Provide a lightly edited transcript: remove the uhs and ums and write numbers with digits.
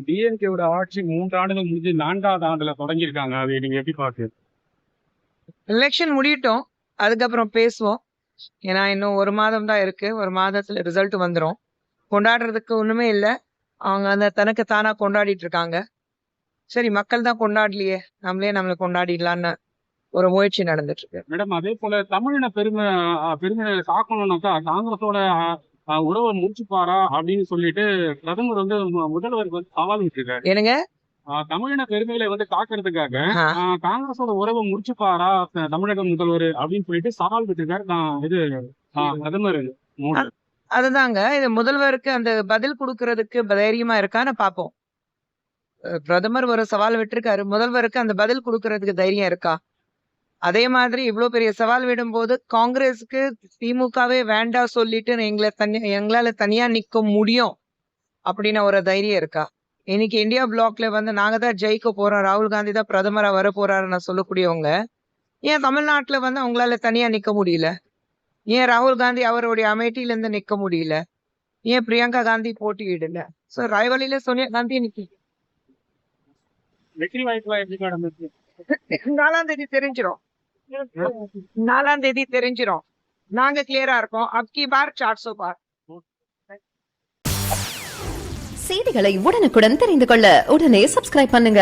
டிஎம்கேவோட ஆட்சி 3 ஆண்டுகள் முடிஞ்சு 4வது ஆண்டுல தொடங்கியிருக்காங்க. அதை நீங்க எப்படி பாக்குறீங்க? எலெக்ஷன் முடியட்டும், அதுக்கப்புறம் பேசுவோம். ஏன்னா இன்னும் 1 மாதம் தான் இருக்கு. 1 மாதத்துல ரிசல்ட் வந்துரும். கொண்டாடுறதுக்கு ஒண்ணுமே இல்ல. அவங்க அந்த தனக்கு தானா கொண்டாடிட்டு இருக்காங்க. சரி, மக்கள் தான் கொண்டாடலையே, நம்மளை கொண்டாடிடலான்னு ஒரு முயற்சி நடந்துட்டு இருக்கு. மேடம், அதே போல தமிழின பெருமை காக்கணும்னாக்கா காங்கிரஸோட உறவை முடிச்சுப்பாரா அப்படின்னு சொல்லிட்டு பிரதமர் வந்து முதல்வருக்கு வந்து சவால் விட்டுருக்காரு. என்னங்க? தமிழின பெருமைகளை வந்து காக்கிறதுக்காக ஆ, காங்கிரஸோட உறவை முடிச்சுப்பாரா தமிழக முதல்வர் அப்படின்னு சொல்லிட்டு சவால் விட்டுருக்காரு. பிரதமர் மோடி. அதுதாங்க. இது முதல்வருக்கு அந்த பதில் கொடுக்கறதுக்கு தைரியமா இருக்கான்னு பாப்போம். பிரதமர் ஒரு சவால் விட்டிருக்காரு. முதல்வருக்கு அந்த பதில் கொடுக்கறதுக்கு தைரியம் இருக்கா? அதே மாதிரி இவ்வளவு பெரிய சவால் விடும்போது காங்கிரஸுக்கு திமுகவே வேண்டாம் சொல்லிட்டு எங்களால தனியா நிக்க முடியும் அப்படின்னு ஒரு தைரியம் இருக்கா? இன்னைக்கு இந்தியா பிளாக்ல வந்து நாங்க தான் ஜெயிக்க போறோம், ராகுல் காந்தி தான் பிரதமரா வர போறாருன்னு சொல்லக்கூடியவங்க ஏன் தமிழ்நாட்டுல வந்து அவங்களால தனியா நிக்க முடியல? ஏன் ராகுல் காந்தி அவருடைய அமேட்டியில இருந்து நிக்க முடியல? ஏன் பிரியங்கா காந்தி போட்டியிடல? சோ ராய்வலியில சோனியா காந்தி நிக்க வெற்றி வாய்ப்புலாம் எப்படி மேடம் இருக்கு? 4ஆம் தேதி தெரிஞ்சிரும். 4ஆம் தேதி தெரிஞ்சிரும். நாங்க கிளியரா இருக்கோம். அப்கி பார் 400 பார். செய்திகளை உடனுக்குடன் தெரிந்து கொள்ள உடனே சப்ஸ்கிரைப் பண்ணுங்க.